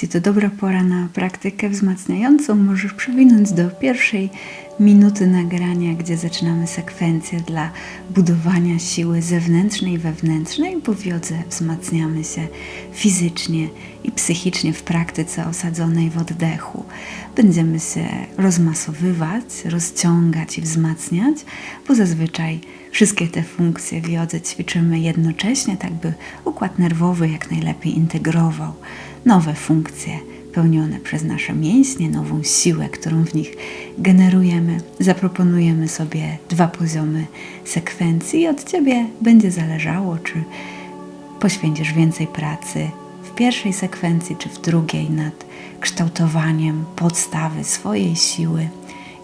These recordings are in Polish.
Jeśli to dobra pora na praktykę wzmacniającą, możesz przewinąć do pierwszej minuty nagrania, gdzie zaczynamy sekwencję dla budowania siły zewnętrznej i wewnętrznej, bo w jodze wzmacniamy się fizycznie i psychicznie w praktyce osadzonej w oddechu. Będziemy się rozmasowywać, rozciągać i wzmacniać, bo zazwyczaj wszystkie te funkcje w jodze ćwiczymy jednocześnie, tak by układ nerwowy jak najlepiej integrował nowe funkcje pełnione przez nasze mięśnie, nową siłę, którą w nich generujemy. Zaproponujemy sobie 2 poziomy sekwencji i od Ciebie będzie zależało, czy poświęcisz więcej pracy w pierwszej sekwencji, czy w drugiej nad kształtowaniem podstawy swojej siły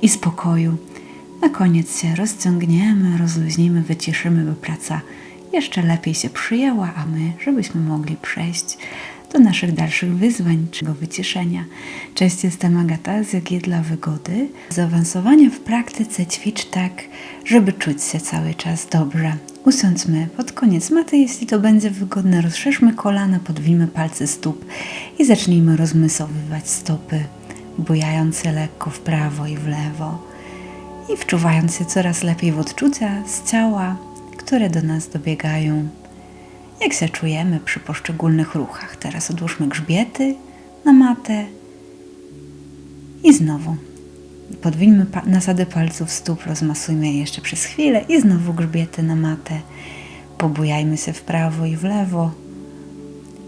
i spokoju. Na koniec się rozciągniemy, rozluźnimy, wyciszymy, by praca jeszcze lepiej się przyjęła, a my, żebyśmy mogli przejść do naszych dalszych wyzwań, czy do wyciszenia. Cześć, jestem Agata z Jogi dla Wygody. Zaawansowanie w praktyce ćwicz tak, żeby czuć się cały czas dobrze. Usiądźmy pod koniec maty, jeśli to będzie wygodne. Rozszerzmy kolana, podwijmy palce stóp i zacznijmy rozmysowywać stopy, bujające lekko w prawo i w lewo i wczuwając się coraz lepiej w odczucia z ciała, które do nas dobiegają. Jak się czujemy przy poszczególnych ruchach. Teraz odłóżmy grzbiety na matę i znowu podwijmy nasady palców stóp, rozmasujmy je jeszcze przez chwilę i znowu grzbiety na matę. Pobujajmy się w prawo i w lewo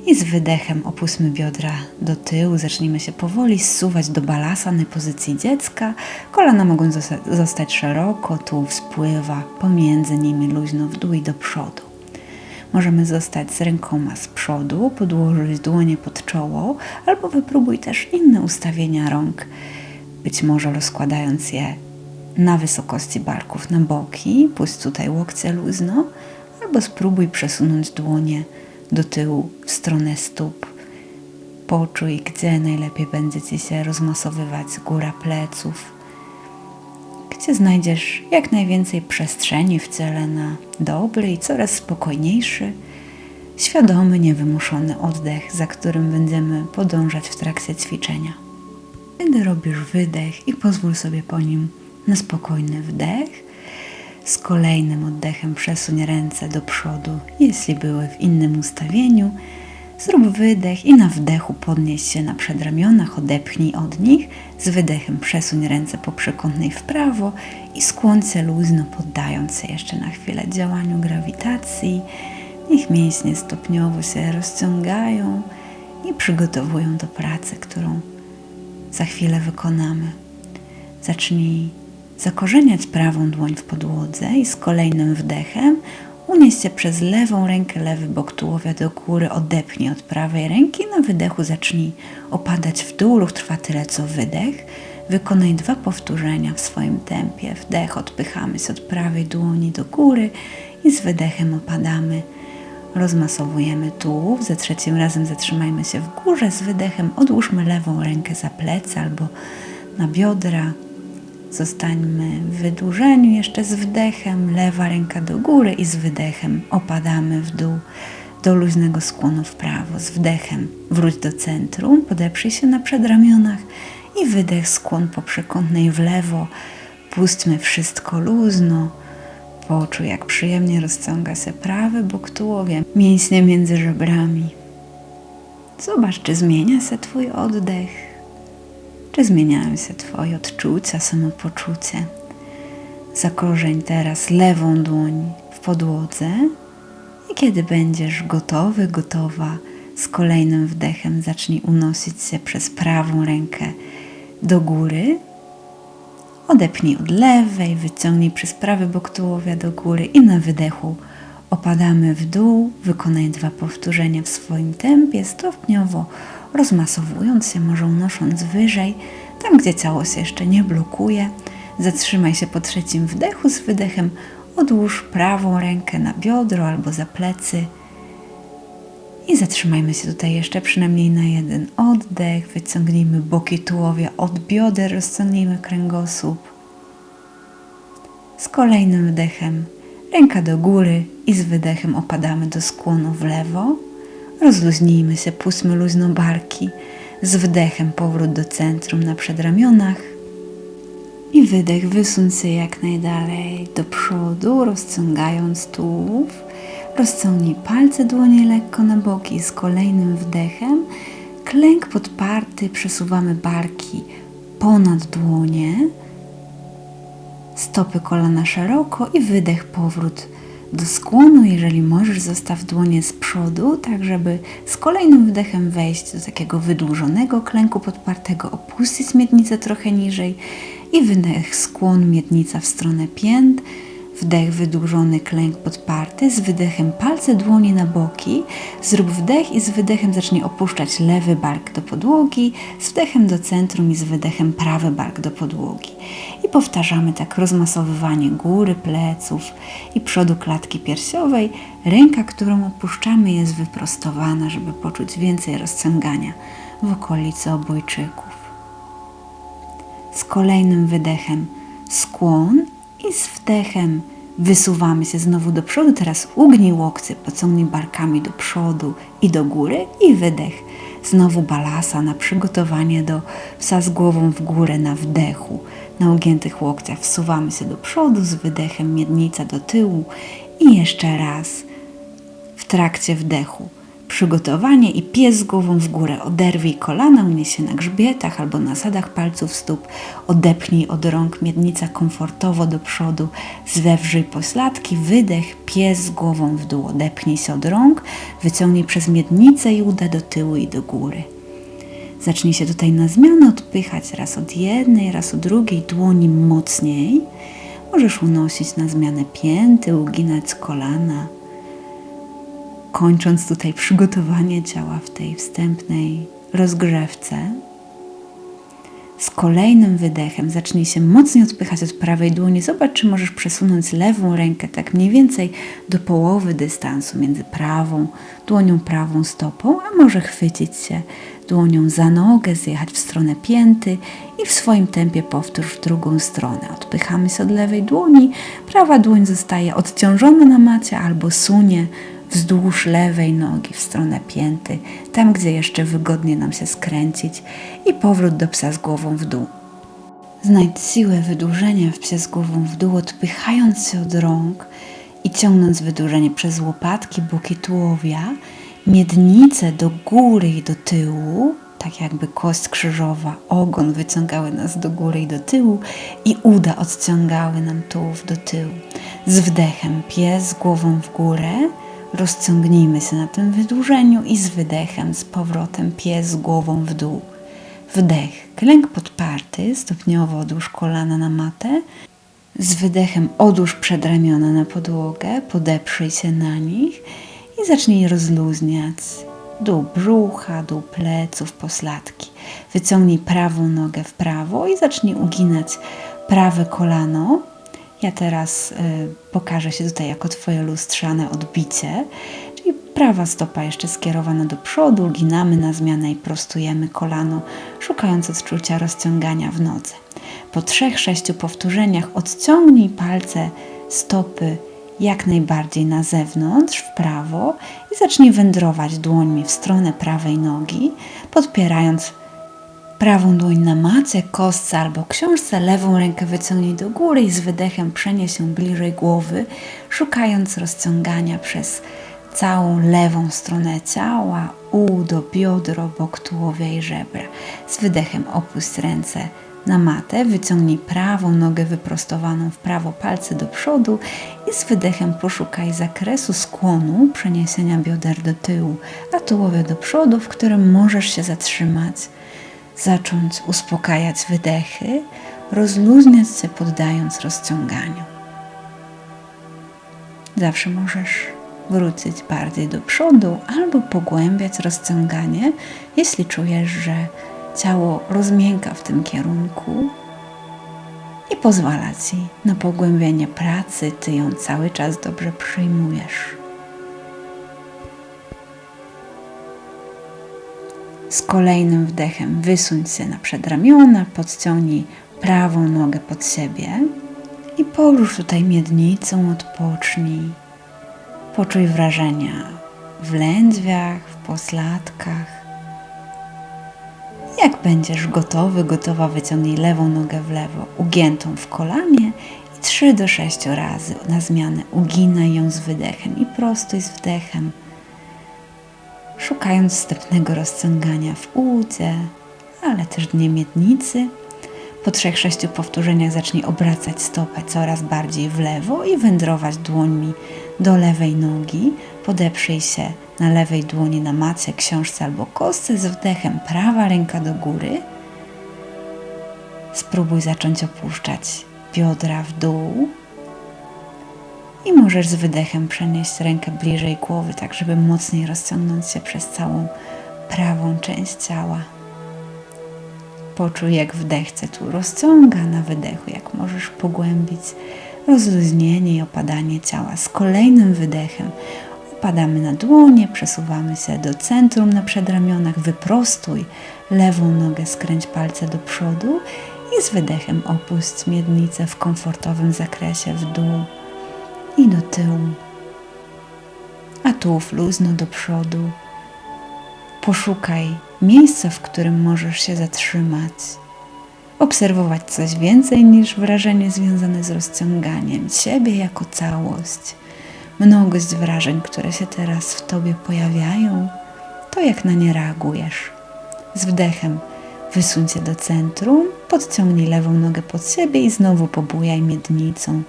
i z wydechem opuśćmy biodra do tyłu. Zacznijmy się powoli zsuwać do balasany pozycji dziecka. Kolana mogą zostać szeroko, tułów spływa pomiędzy nimi luźno w dół i do przodu. Możemy zostać z rękoma z przodu, podłożyć dłonie pod czoło, albo wypróbuj też inne ustawienia rąk, być może rozkładając je na wysokości barków na boki, puść tutaj łokcie luźno, albo spróbuj przesunąć dłonie do tyłu w stronę stóp. Poczuj, gdzie najlepiej będzie Ci się rozmasowywać góra pleców, gdzie znajdziesz jak najwięcej przestrzeni w ciele na dobry i coraz spokojniejszy, świadomy, niewymuszony oddech, za którym będziemy podążać w trakcie ćwiczenia. Kiedy robisz wydech i pozwól sobie po nim na spokojny wdech, z kolejnym oddechem przesuń ręce do przodu, jeśli były w innym ustawieniu. Zrób wydech i na wdechu podnieś się na przedramionach, odepchnij od nich. Z wydechem przesuń ręce po przekątnej w prawo i skłoń się luźno, poddając się jeszcze na chwilę działaniu grawitacji. Niech mięśnie stopniowo się rozciągają i przygotowują do pracy, którą za chwilę wykonamy. Zacznij zakorzeniać prawą dłoń w podłodze i z kolejnym wdechem unieś się przez lewą rękę, lewy bok tułowia do góry, odepnij od prawej ręki. Na wydechu zacznij opadać w dół. Ruch trwa tyle co wydech. Wykonaj 2 powtórzenia w swoim tempie. Wdech, odpychamy się od prawej dłoni do góry i z wydechem opadamy. Rozmasowujemy tułów. Za 3 razem zatrzymajmy się w górze. Z wydechem odłóżmy lewą rękę za plecy albo na biodra. Zostańmy w wydłużeniu jeszcze z wdechem, lewa ręka do góry i z wydechem opadamy w dół do luźnego skłonu w prawo. Z wdechem wróć do centrum, podeprzyj się na przedramionach i wydech, skłon po przekątnej w lewo. Puśćmy wszystko luźno. Poczuj, jak przyjemnie rozciąga się prawy bok tułowia, mięśnie między żebrami. Zobacz, czy zmienia się Twój oddech. Czy zmieniają się Twoje odczucia, samopoczucie? Zakorzeń teraz lewą dłoń w podłodze i kiedy będziesz gotowy, gotowa, z kolejnym wdechem zacznij unosić się przez prawą rękę do góry. Odepnij od lewej, wyciągnij przez prawy bok tułowia do góry i na wydechu opadamy w dół. Wykonaj 2 powtórzenia w swoim tempie, stopniowo rozmasowując się, może unosząc wyżej, tam gdzie ciało się jeszcze nie blokuje. Zatrzymaj się po 3 wdechu. Z wydechem odłóż prawą rękę na biodro albo za plecy i zatrzymajmy się tutaj jeszcze przynajmniej na 1 oddech. Wyciągnijmy boki tułowia od bioder, rozciągnijmy kręgosłup. Z kolejnym wdechem ręka do góry i z wydechem opadamy do skłonu w lewo. Rozluźnijmy się, puśćmy luźno barki. Z wdechem powrót do centrum na przedramionach. I wydech, wysuń się jak najdalej do przodu, rozciągając tułów. Rozciągnij palce, dłonie lekko na boki. Z kolejnym wdechem klęk podparty, przesuwamy barki ponad dłonie. Stopy, kolana szeroko i wydech, powrót do skłonu. Jeżeli możesz, zostaw dłonie z przodu, tak żeby z kolejnym wdechem wejść do takiego wydłużonego klęku podpartego, opuścić miednicę trochę niżej i wydech, skłon, miednica w stronę pięt. Wdech, wydłużony klęk podparty, z wydechem palce dłoni na boki. Zrób wdech i z wydechem zacznij opuszczać lewy bark do podłogi, z wdechem do centrum i z wydechem prawy bark do podłogi. I powtarzamy tak rozmasowywanie góry pleców i przodu klatki piersiowej. Ręka, którą opuszczamy, jest wyprostowana, żeby poczuć więcej rozciągania w okolicy obojczyków. Z kolejnym wydechem skłon i z wdechem wysuwamy się znowu do przodu. Teraz ugnij łokcie, pociągnij barkami do przodu i do góry i wydech. Znowu balasa na przygotowanie do psa z głową w górę na wdechu. Na ugiętych łokciach wsuwamy się do przodu, z wydechem miednica do tyłu i jeszcze raz w trakcie wdechu. Przygotowanie i pies z głową w górę. Oderwij kolana, unieś się na grzbietach albo na sadach palców stóp. Odepchnij od rąk, miednica komfortowo do przodu. Zwewrzyj pośladki, wydech, pies z głową w dół. Odepchnij się od rąk, wyciągnij przez miednicę i uda do tyłu i do góry. Zacznij się tutaj na zmianę odpychać raz od jednej, raz od drugiej dłoni mocniej. Możesz unosić na zmianę pięty, uginać kolana. Kończąc tutaj przygotowanie ciała w tej wstępnej rozgrzewce, z kolejnym wydechem zacznij się mocniej odpychać od prawej dłoni. Zobacz, czy możesz przesunąć lewą rękę tak mniej więcej do połowy dystansu między prawą dłonią, prawą stopą, a może chwycić się dłonią za nogę, zjechać w stronę pięty i w swoim tempie powtórz w drugą stronę. Odpychamy się od lewej dłoni, prawa dłoń zostaje odciążona na macie albo sunie wzdłuż lewej nogi w stronę pięty, tam gdzie jeszcze wygodnie nam się skręcić i powrót do psa z głową w dół. Znajdź siłę wydłużenia w psie z głową w dół, odpychając się od rąk i ciągnąc wydłużenie przez łopatki, boki tułowia, miednicę do góry i do tyłu, tak jakby kość krzyżowa, ogon wyciągały nas do góry i do tyłu i uda odciągały nam tułów do tyłu. Z wdechem pies z głową w górę, rozciągnijmy się na tym wydłużeniu i z wydechem z powrotem pies z głową w dół. Wdech, klęk podparty, stopniowo odłóż kolana na matę. Z wydechem odłóż przedramiona na podłogę, podeprzyj się na nich i zacznij rozluźniać dół brzucha, dół pleców, pośladki. Wyciągnij prawą nogę w prawo i zacznij uginać prawe kolano. Ja teraz pokażę się tutaj jako Twoje lustrzane odbicie, czyli prawa stopa jeszcze skierowana do przodu, uginamy na zmianę i prostujemy kolano, szukając odczucia rozciągania w nodze. Po 3-6 powtórzeniach odciągnij palce stopy jak najbardziej na zewnątrz, w prawo i zacznij wędrować dłońmi w stronę prawej nogi, podpierając prawą dłoń na macie, kostce albo książce, lewą rękę wyciągnij do góry i z wydechem przenieś się bliżej głowy, szukając rozciągania przez całą lewą stronę ciała, udo, biodro, bok tułowia i żebra. Z wydechem opuść ręce na matę, wyciągnij prawą nogę wyprostowaną w prawo, palce do przodu i z wydechem poszukaj zakresu skłonu, przeniesienia bioder do tyłu, a tułowia do przodu, w którym możesz się zatrzymać. Zacząć uspokajać wydechy, rozluźniać się poddając rozciąganiu. Zawsze możesz wrócić bardziej do przodu albo pogłębiać rozciąganie, jeśli czujesz, że ciało rozmięka w tym kierunku i pozwala Ci na pogłębienie pracy, Ty ją cały czas dobrze przyjmujesz. Z kolejnym wdechem wysuń się na przedramiona, podciągnij prawą nogę pod siebie i porusz tutaj miednicą, odpocznij. Poczuj wrażenia w lędźwiach, w pośladkach. Jak będziesz gotowy, gotowa, wyciągnij lewą nogę w lewo, ugiętą w kolanie i 3 do 6 razy na zmianę. Uginaj ją z wydechem i prostuj z wdechem, szukając wstępnego rozciągania w udzie, ale też dnie miednicy. Po 3-6 powtórzeniach zacznij obracać stopę coraz bardziej w lewo i wędrować dłońmi do lewej nogi. Podeprzyj się na lewej dłoni na macie, książce albo kostce z wdechem. Prawa ręka do góry. Spróbuj zacząć opuszczać biodra w dół. I możesz z wydechem przenieść rękę bliżej głowy, tak żeby mocniej rozciągnąć się przez całą prawą część ciała. Poczuj, jak wdech cię tu rozciąga, na wydechu, jak możesz pogłębić rozluźnienie i opadanie ciała. Z kolejnym wydechem opadamy na dłonie, przesuwamy się do centrum na przedramionach, wyprostuj lewą nogę, skręć palce do przodu i z wydechem opuść miednicę w komfortowym zakresie w dół i do tyłu, a tułów luźno do przodu. Poszukaj miejsca, w którym możesz się zatrzymać, obserwować coś więcej niż wrażenie związane z rozciąganiem siebie jako całość. Mnogość wrażeń, które się teraz w tobie pojawiają, to jak na nie reagujesz. Z wdechem wysuń się do centrum, podciągnij lewą nogę pod siebie i znowu pobujaj miednicą,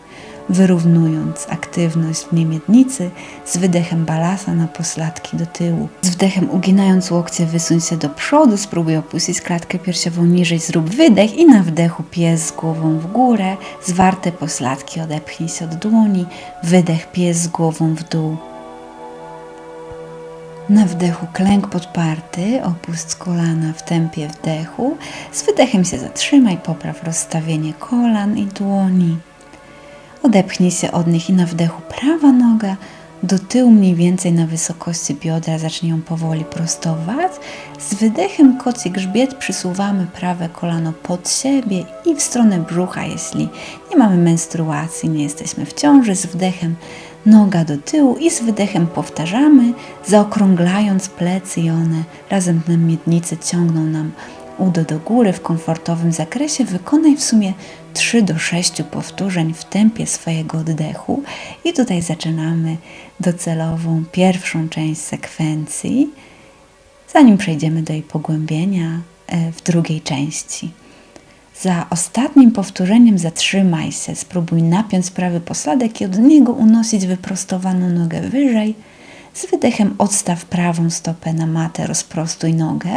wyrównując aktywność w dnie miednicy. Z wydechem balasana pośladki do tyłu. Z wdechem uginając łokcie wysuń się do przodu, spróbuj opuścić klatkę piersiową niżej, zrób wydech i na wdechu pies z głową w górę, zwarte pośladki odepchnij się od dłoni, wydech pies z głową w dół. Na wdechu klęk podparty, opuść kolana w tempie wdechu, z wydechem się zatrzymaj, popraw rozstawienie kolan i dłoni. Odepchnij się od nich i na wdechu prawa noga do tyłu mniej więcej na wysokości biodra, zacznij ją powoli prostować. Z wydechem koci grzbiet przysuwamy prawe kolano pod siebie i w stronę brzucha, jeśli nie mamy menstruacji, nie jesteśmy w ciąży. Z wdechem noga do tyłu i z wydechem powtarzamy, zaokrąglając plecy i one razem na miednicy ciągną nam udo do góry w komfortowym zakresie. Wykonaj w sumie 3 do 6 powtórzeń w tempie swojego oddechu i tutaj zaczynamy docelową pierwszą część sekwencji, zanim przejdziemy do jej pogłębienia w drugiej części. Za ostatnim powtórzeniem zatrzymaj się, spróbuj napiąć prawy pośladek i od niego unosić wyprostowaną nogę wyżej. Z wydechem odstaw prawą stopę na matę, rozprostuj nogę.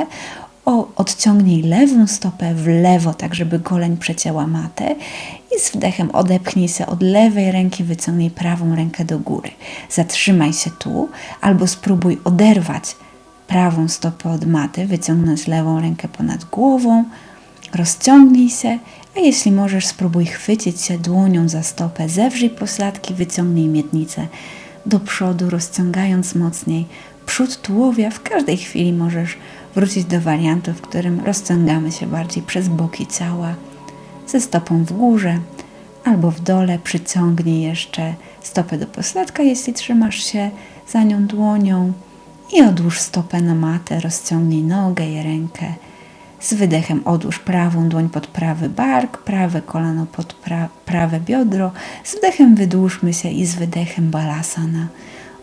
Odciągnij lewą stopę w lewo, tak żeby goleń przecięła matę i z wdechem odepchnij się od lewej ręki, wyciągnij prawą rękę do góry. Zatrzymaj się tu albo spróbuj oderwać prawą stopę od maty, wyciągnąć lewą rękę ponad głową, rozciągnij się, a jeśli możesz, spróbuj chwycić się dłonią za stopę, zewrzyj pośladki, wyciągnij miednicę do przodu, rozciągając mocniej przód tułowia. W każdej chwili możesz wrócić do wariantu, w którym rozciągamy się bardziej przez boki ciała, ze stopą w górze albo w dole. Przyciągnij jeszcze stopę do pośladka, jeśli trzymasz się za nią dłonią i odłóż stopę na matę, rozciągnij nogę i rękę. Z wydechem odłóż prawą dłoń pod prawy bark, prawe kolano pod prawe biodro. Z wdechem wydłużmy się i z wydechem balasana.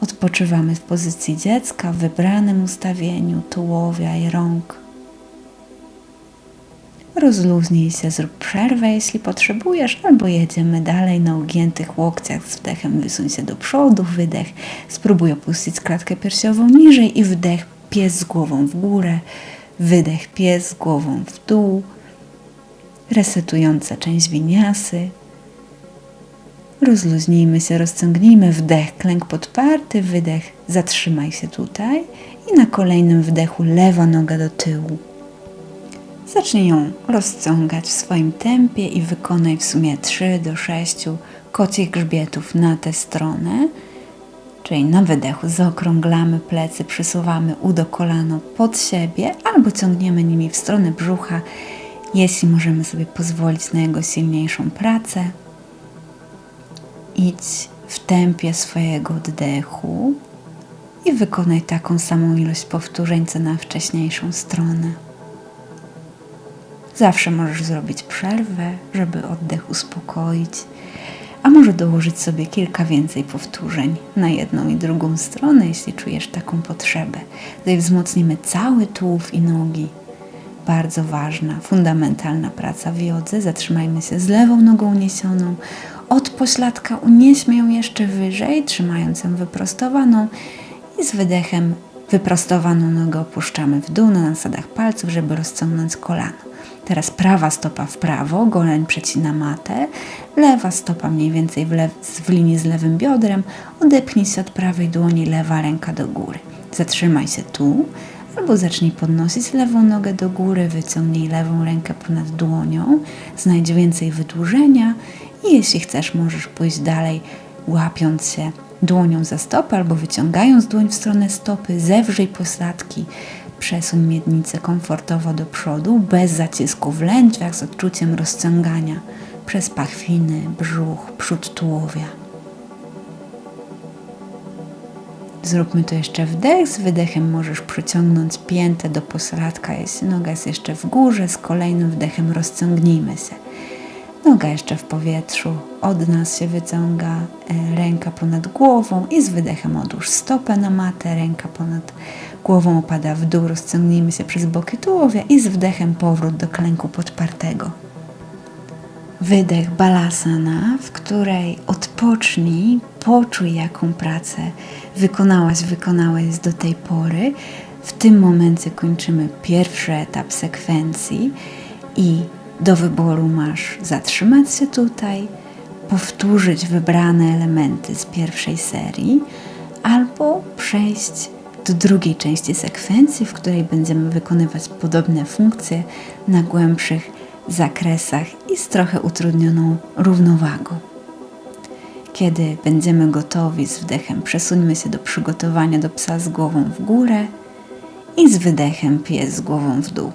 Odpoczywamy w pozycji dziecka, w wybranym ustawieniu tułowia i rąk. Rozluźnij się, zrób przerwę, jeśli potrzebujesz, albo jedziemy dalej na ugiętych łokciach. Z wdechem wysuń się do przodu, wydech. Spróbuj opuścić klatkę piersiową niżej i wdech, pies z głową w górę. Wydech, pies z głową w dół. Resetująca część winiasy. Rozluźnijmy się, rozciągnijmy wdech, klęk podparty, wydech, zatrzymaj się tutaj i na kolejnym wdechu lewa noga do tyłu. Zacznij ją rozciągać w swoim tempie i wykonaj w sumie 3 do 6 kocich grzbietów na tę stronę. Czyli na wydechu zaokrąglamy plecy, przysuwamy udo kolano pod siebie albo ciągniemy nimi w stronę brzucha, jeśli możemy sobie pozwolić na jego silniejszą pracę. Idź w tempie swojego oddechu i wykonaj taką samą ilość powtórzeń, co na wcześniejszą stronę. Zawsze możesz zrobić przerwę, żeby oddech uspokoić, a może dołożyć sobie kilka więcej powtórzeń na jedną i drugą stronę, jeśli czujesz taką potrzebę. Tutaj wzmocnimy cały tułów i nogi. Bardzo ważna, fundamentalna praca w jodze. Zatrzymajmy się z lewą nogą uniesioną. Od pośladka unieśmy ją jeszcze wyżej, trzymając ją wyprostowaną i z wydechem wyprostowaną nogę opuszczamy w dół na nasadach palców, żeby rozciągnąć kolano. Teraz prawa stopa w prawo, goleń przecina matę, lewa stopa mniej więcej w linii z lewym biodrem, odepnij się od prawej dłoni, lewa ręka do góry. Zatrzymaj się tu, albo zacznij podnosić lewą nogę do góry, wyciągnij lewą rękę ponad dłonią, znajdź więcej wydłużenia i jeśli chcesz, możesz pójść dalej, łapiąc się dłonią za stopę albo wyciągając dłoń w stronę stopy, zewrzyj pośladki, przesuń miednicę komfortowo do przodu, bez zacisku w lędźwiach, z odczuciem rozciągania przez pachwiny, brzuch, przód tułowia. Zróbmy to jeszcze wdech. Z wydechem możesz przyciągnąć piętę do pośladka, jeśli noga jest jeszcze w górze. Z kolejnym wdechem rozciągnijmy się. Noga jeszcze w powietrzu, od nas się wyciąga, ręka ponad głową i z wydechem odłóż stopę na matę, ręka ponad głową opada w dół, rozciągnijmy się przez boki tułowia i z wdechem powrót do klęku podpartego. Wydech balasana, w której odpocznij, poczuj jaką pracę wykonałeś do tej pory. W tym momencie kończymy pierwszy etap sekwencji i do wyboru masz zatrzymać się tutaj, powtórzyć wybrane elementy z pierwszej serii albo przejść do drugiej części sekwencji, w której będziemy wykonywać podobne funkcje na głębszych zakresach i z trochę utrudnioną równowagą. Kiedy będziemy gotowi z wdechem, przesuńmy się do przygotowania do psa z głową w górę i z wydechem pies z głową w dół.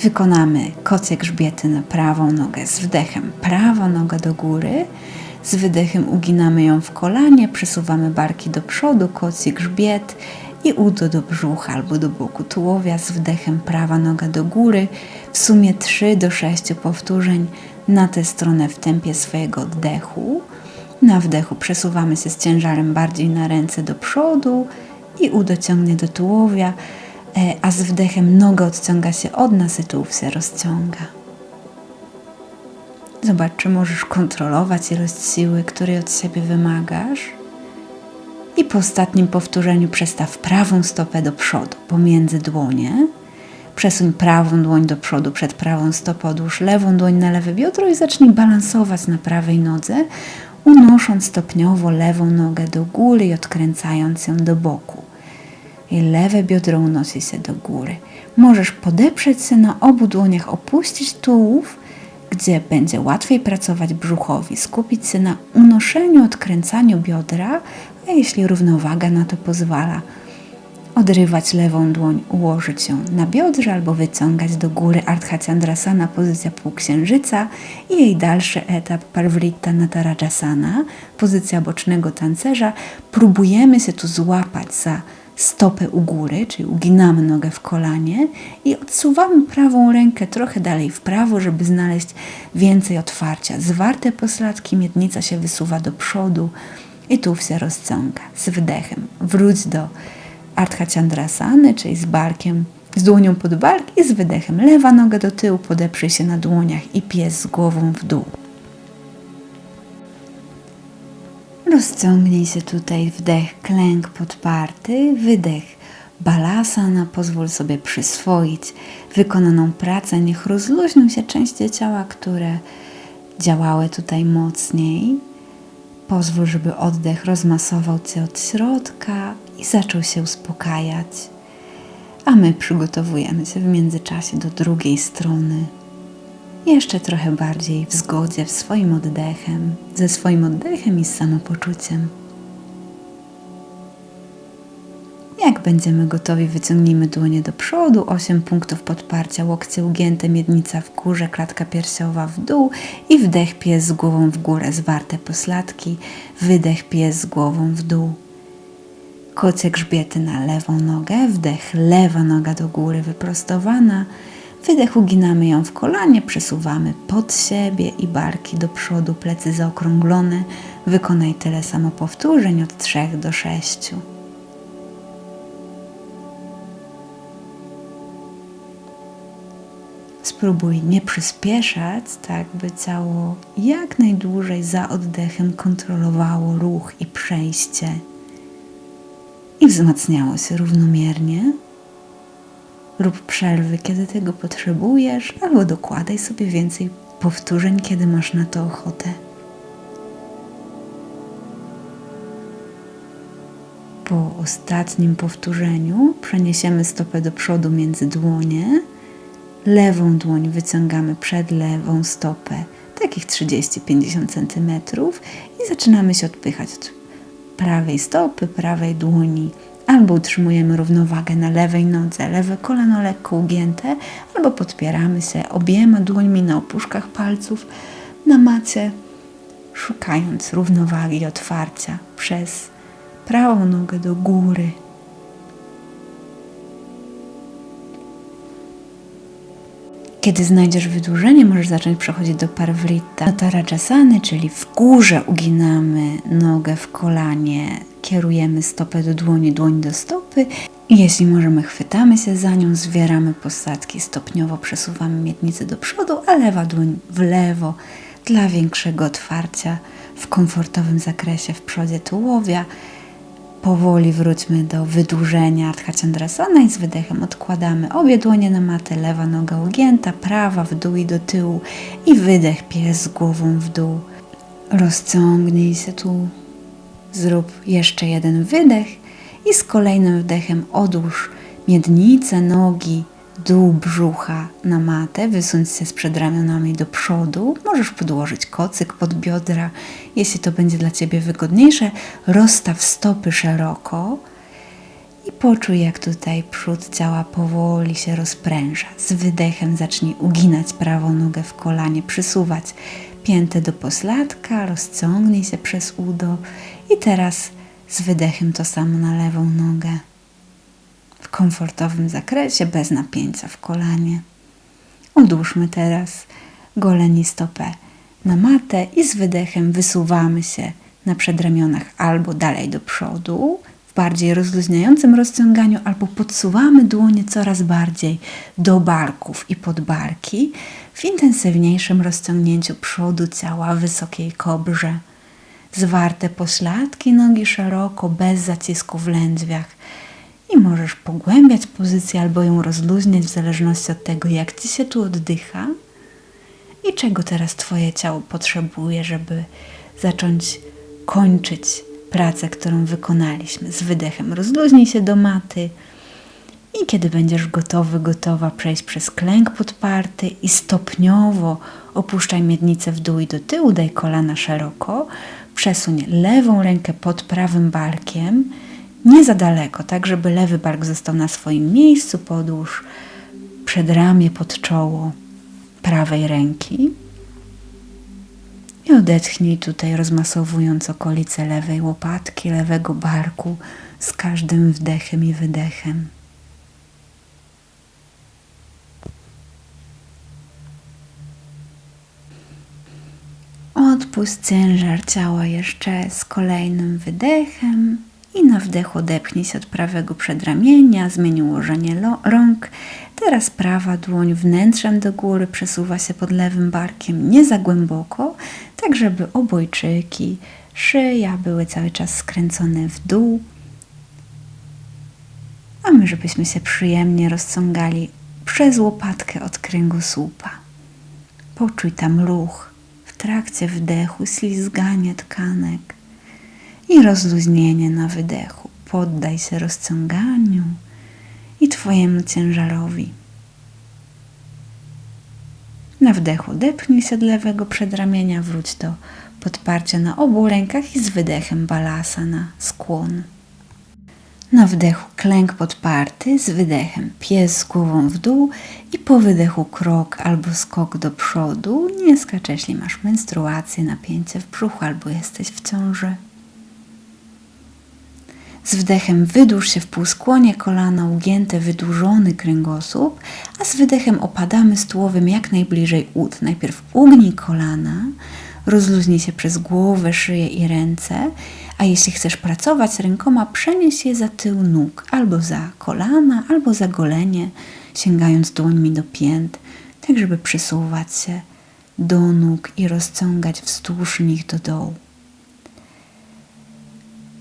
Wykonamy kocie grzbiety na prawą nogę z wdechem, prawa noga do góry, z wydechem uginamy ją w kolanie, przesuwamy barki do przodu, koci grzbiet i udo do brzucha albo do boku tułowia, z wdechem prawa noga do góry, w sumie 3 do 6 powtórzeń na tę stronę w tempie swojego oddechu. Na wdechu przesuwamy się z ciężarem bardziej na ręce do przodu i udo ciągnie do tułowia, a z wdechem noga odciąga się od nas i tułów się rozciąga. Zobacz, czy możesz kontrolować ilość siły, której od siebie wymagasz. I po ostatnim powtórzeniu przestaw prawą stopę do przodu, pomiędzy dłonie. Przesuń prawą dłoń do przodu przed prawą stopę, odłóż lewą dłoń na lewe biodro i zacznij balansować na prawej nodze, unosząc stopniowo lewą nogę do góry i odkręcając ją do boku. I lewe biodro unosi się do góry. Możesz podeprzeć się na obu dłoniach, opuścić tułów, gdzie będzie łatwiej pracować brzuchowi, skupić się na unoszeniu, odkręcaniu biodra, a jeśli równowaga na to pozwala, odrywać lewą dłoń, ułożyć ją na biodrze albo wyciągać do góry. Ardha Chandrasana, pozycja półksiężyca i jej dalszy etap Parvritta Natarajasana, pozycja bocznego tancerza. Próbujemy się tu złapać za stopę u góry, czyli uginamy nogę w kolanie i odsuwamy prawą rękę trochę dalej w prawo, żeby znaleźć więcej otwarcia. Zwarte pośladki, miednica się wysuwa do przodu i tułów się rozciąga. Z wdechem wróć do Ardha Chandrasany, czyli z barkiem, z dłonią pod bark i z wydechem lewa noga do tyłu, podeprzyj się na dłoniach i pies z głową w dół. Rozciągnij się tutaj, wdech, klęk podparty, wydech, balasana, pozwól sobie przyswoić wykonaną pracę, niech rozluźnią się części ciała, które działały tutaj mocniej. Pozwól, żeby oddech rozmasował Cię od środka i zaczął się uspokajać, a my przygotowujemy się w międzyczasie do drugiej strony. Jeszcze trochę bardziej w zgodzie ze swoim oddechem i z samopoczuciem. Jak będziemy gotowi, wyciągnijmy dłonie do przodu, 8 punktów podparcia, łokcie ugięte, miednica w górze, klatka piersiowa w dół i wdech, pies z głową w górę, zwarte pośladki, wydech, pies z głową w dół. kocie grzbiety na lewą nogę, wdech, lewa noga do góry wyprostowana, wydech, uginamy ją w kolanie, przesuwamy pod siebie i barki do przodu, plecy zaokrąglone. Wykonaj tyle samo powtórzeń od 3 do 6. Spróbuj nie przyspieszać, tak by ciało jak najdłużej za oddechem kontrolowało ruch i przejście i wzmacniało się równomiernie. Rób przerwy, kiedy tego potrzebujesz, albo dokładaj sobie więcej powtórzeń, kiedy masz na to ochotę. Po ostatnim powtórzeniu przeniesiemy stopę do przodu między dłonie. Lewą dłoń wyciągamy przed lewą stopę, takich 30-50 cm i zaczynamy się odpychać od prawej stopy, prawej dłoni. Albo utrzymujemy równowagę na lewej nodze, lewe kolano lekko ugięte, albo podpieramy się obiema dłońmi na opuszkach palców na macie, szukając równowagi i otwarcia przez prawą nogę do góry. Kiedy znajdziesz wydłużenie, możesz zacząć przechodzić do Parvrita Uttanasana, czyli w górze uginamy nogę w kolanie, kierujemy stopę do dłoni, dłoń do stopy i jeśli możemy, chwytamy się za nią, zwieramy posadki, stopniowo przesuwamy miednicę do przodu, a lewa dłoń w lewo dla większego otwarcia w komfortowym zakresie w przodzie tułowia. Powoli wróćmy do wydłużenia Ardha Chandrasana i z wydechem odkładamy obie dłonie na matę, lewa noga ugięta, prawa w dół i do tyłu i wydech, pies z głową w dół. Rozciągnij się tu, zrób jeszcze jeden wydech i z kolejnym wdechem odłóż miednicę, nogi, dół brzucha na matę, wysuń się z przedramionami do przodu. Możesz podłożyć kocyk pod biodra, jeśli to będzie dla Ciebie wygodniejsze. Rozstaw stopy szeroko i poczuj, jak tutaj przód ciała powoli się rozpręża. Z wydechem zacznij uginać prawą nogę w kolanie, przysuwać piętę do pośladka, rozciągnij się przez udo i teraz z wydechem to samo na lewą nogę. W komfortowym zakresie, bez napięcia w kolanie. Odłóżmy teraz goleń i stopę na matę i z wydechem wysuwamy się na przedramionach albo dalej do przodu, w bardziej rozluźniającym rozciąganiu, albo podsuwamy dłonie coraz bardziej do barków i pod barki w intensywniejszym rozciągnięciu przodu ciała w wysokiej kobrze. Zwarte pośladki, nogi szeroko, bez zacisku w lędźwiach. I możesz pogłębiać pozycję albo ją rozluźniać w zależności od tego, jak Ci się tu oddycha i czego teraz Twoje ciało potrzebuje, żeby zacząć kończyć pracę, którą wykonaliśmy. Z wydechem rozluźnij się do maty i kiedy będziesz gotowy, gotowa, przejść przez klęk podparty i stopniowo opuszczaj miednicę w dół i do tyłu, daj kolana szeroko, przesuń lewą rękę pod prawym barkiem, nie za daleko, tak żeby lewy bark został na swoim miejscu, podłóż przedramię pod czoło prawej ręki i odetchnij tutaj, rozmasowując okolice lewej łopatki, lewego barku z każdym wdechem i wydechem. Odpuść ciężar ciała jeszcze z kolejnym wydechem. I na wdech odepchnij się od prawego przedramienia, zmień ułożenie rąk. Teraz prawa dłoń wnętrzem do góry przesuwa się pod lewym barkiem, nie za głęboko, tak żeby obojczyki, szyja były cały czas skręcone w dół. A my, żebyśmy się przyjemnie rozciągali przez łopatkę od kręgosłupa. Poczuj tam ruch w trakcie wdechu, ślizganie tkanek i rozluźnienie na wydechu. Poddaj się rozciąganiu i Twojemu ciężarowi. Na wdechu odepchnij się od lewego przedramienia, wróć do podparcia na obu rękach i z wydechem balasana, skłon. Na wdechu klęk podparty, z wydechem pies z głową w dół i po wydechu krok albo skok do przodu. Nie skacz, jeśli masz menstruację, napięcie w brzuchu albo jesteś w ciąży. Z wdechem wydłuż się w półskłonie, kolana ugięte, wydłużony kręgosłup, a z wydechem opadamy z tułowiem jak najbliżej ud. Najpierw ugnij kolana, rozluźnij się przez głowę, szyję i ręce, a jeśli chcesz pracować rękoma, przenieś je za tył nóg, albo za kolana, albo za golenie, sięgając dłońmi do pięt, tak żeby przesuwać się do nóg i rozciągać wzdłuż nich do dołu.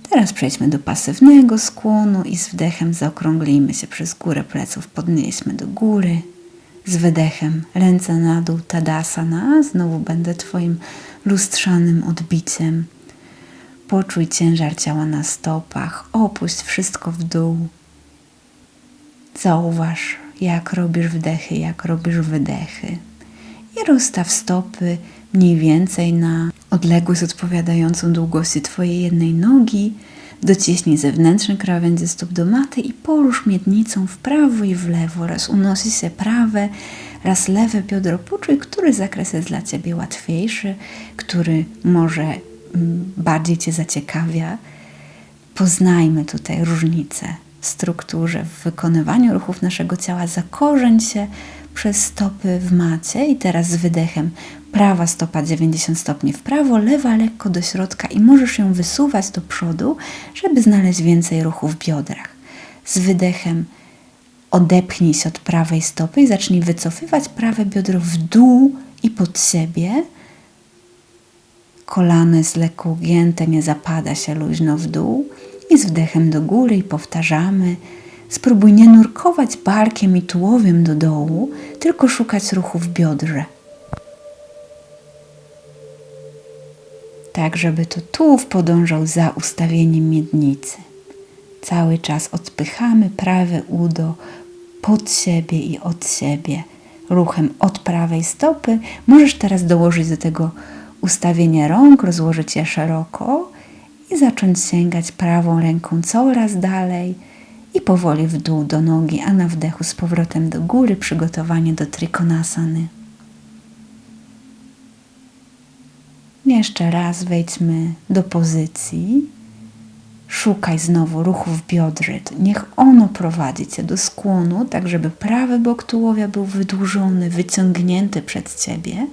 Teraz przejdźmy do pasywnego skłonu i z wdechem zaokrąglimy się przez górę pleców, podnieśmy do góry. Z wydechem ręce na dół, Tadasana. Znowu będę Twoim lustrzanym odbiciem. Poczuj ciężar ciała na stopach, opuść wszystko w dół. Zauważ, jak robisz wdechy, jak robisz wydechy. I rozstaw stopy mniej więcej na odległość odpowiadającą długości Twojej jednej nogi. Dociśnij zewnętrzne krawędzie stóp do maty i porusz miednicą w prawo i w lewo. Raz unosi się prawe, raz lewe biodro. Poczuj, który zakres jest dla Ciebie łatwiejszy, który może bardziej Cię zaciekawia. Poznajmy tutaj różnice w strukturze, w wykonywaniu ruchów naszego ciała. Zakorzeń się przez stopy w macie i teraz z wydechem prawa stopa 90 stopni w prawo, lewa lekko do środka i możesz ją wysuwać do przodu, żeby znaleźć więcej ruchu w biodrach. Z wydechem odepchnij się od prawej stopy i zacznij wycofywać prawe biodro w dół i pod siebie. Kolano jest lekko ugięte, nie zapada się luźno w dół i z wdechem do góry i powtarzamy. Spróbuj nie nurkować barkiem i tułowiem do dołu, tylko szukać ruchu w biodrze. Tak, żeby to tułów podążał za ustawieniem miednicy. Cały czas odpychamy prawe udo pod siebie i od siebie. Ruchem od prawej stopy możesz teraz dołożyć do tego ustawienie rąk, rozłożyć je szeroko i zacząć sięgać prawą ręką coraz dalej i powoli w dół do nogi, a na wdechu z powrotem do góry, przygotowanie do Trikonasany. Jeszcze raz wejdźmy do pozycji. Szukaj znowu ruchu w biodrze. Niech ono prowadzi Cię do skłonu, tak żeby prawy bok tułowia był wydłużony, wyciągnięty przed Ciebie.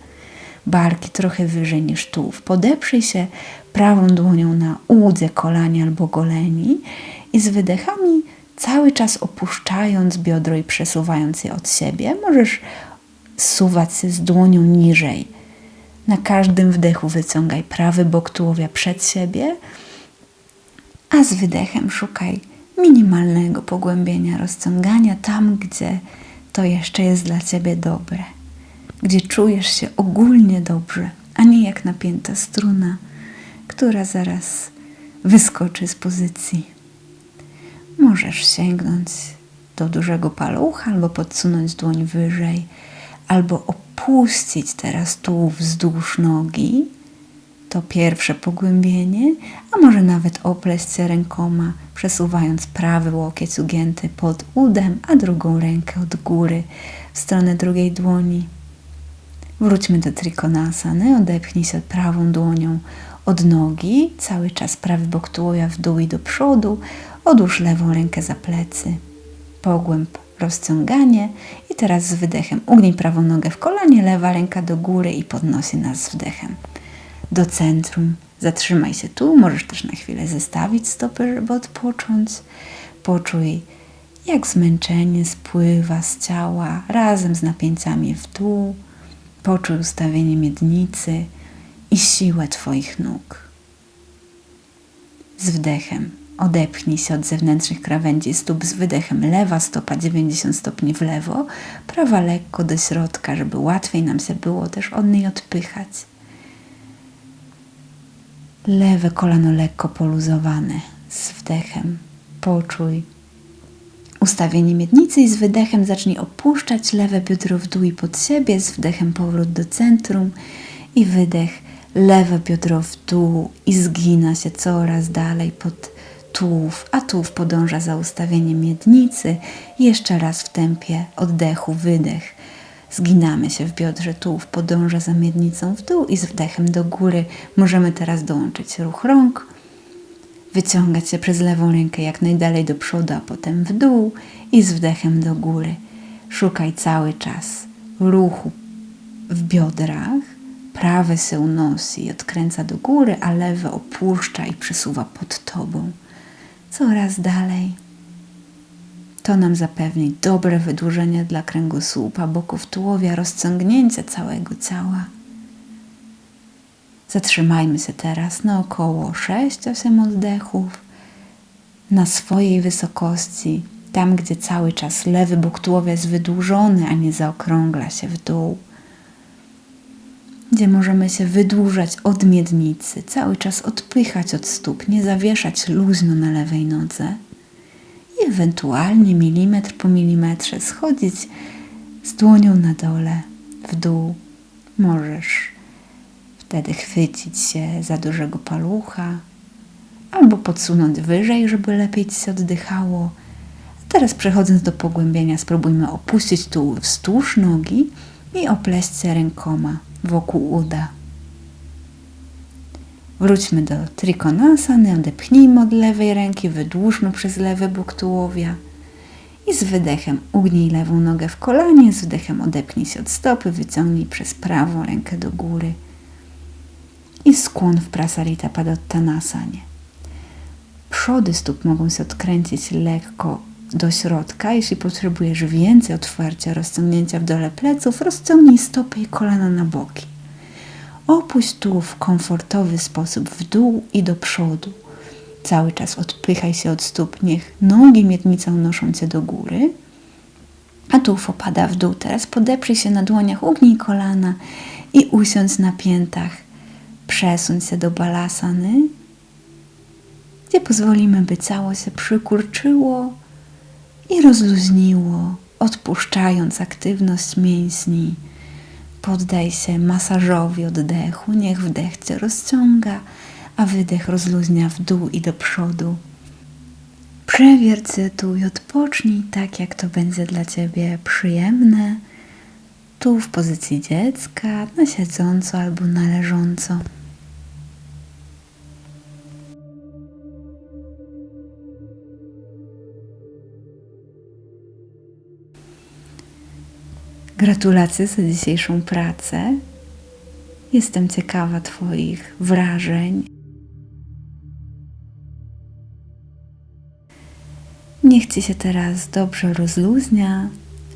Barki trochę wyżej niż tułów. Podeprzyj się prawą dłonią na udze, kolanie albo goleni i z wydechami cały czas opuszczając biodro i przesuwając je od siebie, możesz zsuwać się z dłonią niżej. Na każdym wdechu wyciągaj prawy bok tułowia przed siebie, a z wydechem szukaj minimalnego pogłębienia, rozciągania tam, gdzie to jeszcze jest dla Ciebie dobre. Gdzie czujesz się ogólnie dobrze, a nie jak napięta struna, która zaraz wyskoczy z pozycji. Możesz sięgnąć do dużego palucha albo podsunąć dłoń wyżej, albo opuścić teraz tułów wzdłuż nogi. To pierwsze pogłębienie, a może nawet opleść się rękoma, przesuwając prawy łokieć ugięty pod udem, a drugą rękę od góry w stronę drugiej dłoni. Wróćmy do Trikonasany, odepchnij się prawą dłonią od nogi, cały czas prawy bok tułowia w dół i do przodu, odłóż lewą rękę za plecy, pogłęb rozciąganie i teraz z wydechem ugnij prawą nogę w kolanie, lewa ręka do góry i podnosi nas z wdechem do centrum. Zatrzymaj się tu, możesz też na chwilę zestawić stopy, żeby odpocząć. Poczuj, jak zmęczenie spływa z ciała razem z napięciami w dół. Poczuj ustawienie miednicy i siłę Twoich nóg. Z wdechem odepchnij się od zewnętrznych krawędzi stóp, z wydechem lewa stopa 90 stopni w lewo, prawa lekko do środka, żeby łatwiej nam się było też od niej odpychać. Lewe kolano lekko poluzowane. Z wdechem poczuj ustawienie miednicy i z wydechem zacznij opuszczać lewe biodro w dół i pod siebie, z wdechem powrót do centrum i wydech, lewe biodro w dół i zgina się coraz dalej pod tułów, a tułów podąża za ustawieniem miednicy. Jeszcze raz w tempie oddechu, wydech. Zginamy się w biodrze, tułów podąża za miednicą w dół i z wdechem do góry możemy teraz dołączyć ruch rąk. Wyciągać się przez lewą rękę jak najdalej do przodu, a potem w dół i z wdechem do góry. Szukaj cały czas ruchu w biodrach. Prawe się unosi i odkręca do góry, a lewe opuszcza i przesuwa pod tobą. Coraz dalej. To nam zapewni dobre wydłużenie dla kręgosłupa, boków tułowia, rozciągnięcie całego ciała. Zatrzymajmy się teraz na około 6-8 oddechów na swojej wysokości, tam gdzie cały czas lewy bok tułowia jest wydłużony, a nie zaokrągla się w dół. Gdzie możemy się wydłużać od miednicy, cały czas odpychać od stóp, nie zawieszać luźno na lewej nodze i ewentualnie milimetr po milimetrze schodzić z dłonią na dole, w dół. Możesz wtedy chwycić się za dużego palucha albo podsunąć wyżej, żeby lepiej ci się oddychało. A teraz przechodząc do pogłębienia, spróbujmy opuścić tułów wzdłuż nogi i opleść się rękoma wokół uda. Wróćmy do Trikonasany, odepchnijmy od lewej ręki, wydłużmy przez lewy bok tułowia i z wydechem ugnij lewą nogę w kolanie, z wdechem odepchnij się od stopy, wyciągnij przez prawą rękę do góry i skłon w Prasarita Padottanasanie. Przody stóp mogą się odkręcić lekko do środka. Jeśli potrzebujesz więcej otwarcia, rozciągnięcia w dole pleców, rozciągnij stopy i kolana na boki. Opuść tułów w komfortowy sposób w dół i do przodu. Cały czas odpychaj się od stóp, niech nogi miednicą unoszą cię do góry, a tułów opada w dół. Teraz podeprzyj się na dłoniach, ugnij kolana i usiądź na piętach. Przesuń się do balasany, gdzie pozwolimy, by ciało się przykurczyło i rozluźniło, odpuszczając aktywność mięśni. Poddaj się masażowi oddechu, niech wdech cię rozciąga, a wydech rozluźnia w dół i do przodu. Przewierć się tu i odpocznij tak, jak to będzie dla ciebie przyjemne. Tu w pozycji dziecka, na siedząco albo na leżąco. Gratulacje za dzisiejszą pracę. Jestem ciekawa Twoich wrażeń. Niech Ci się teraz dobrze rozluźnia.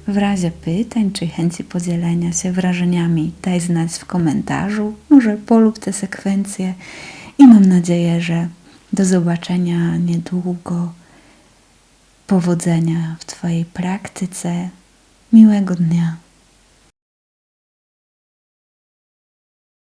W razie pytań czy chęci podzielenia się wrażeniami daj znać w komentarzu. Może polub tę sekwencję i mam nadzieję, że do zobaczenia niedługo. Powodzenia w Twojej praktyce. Miłego dnia.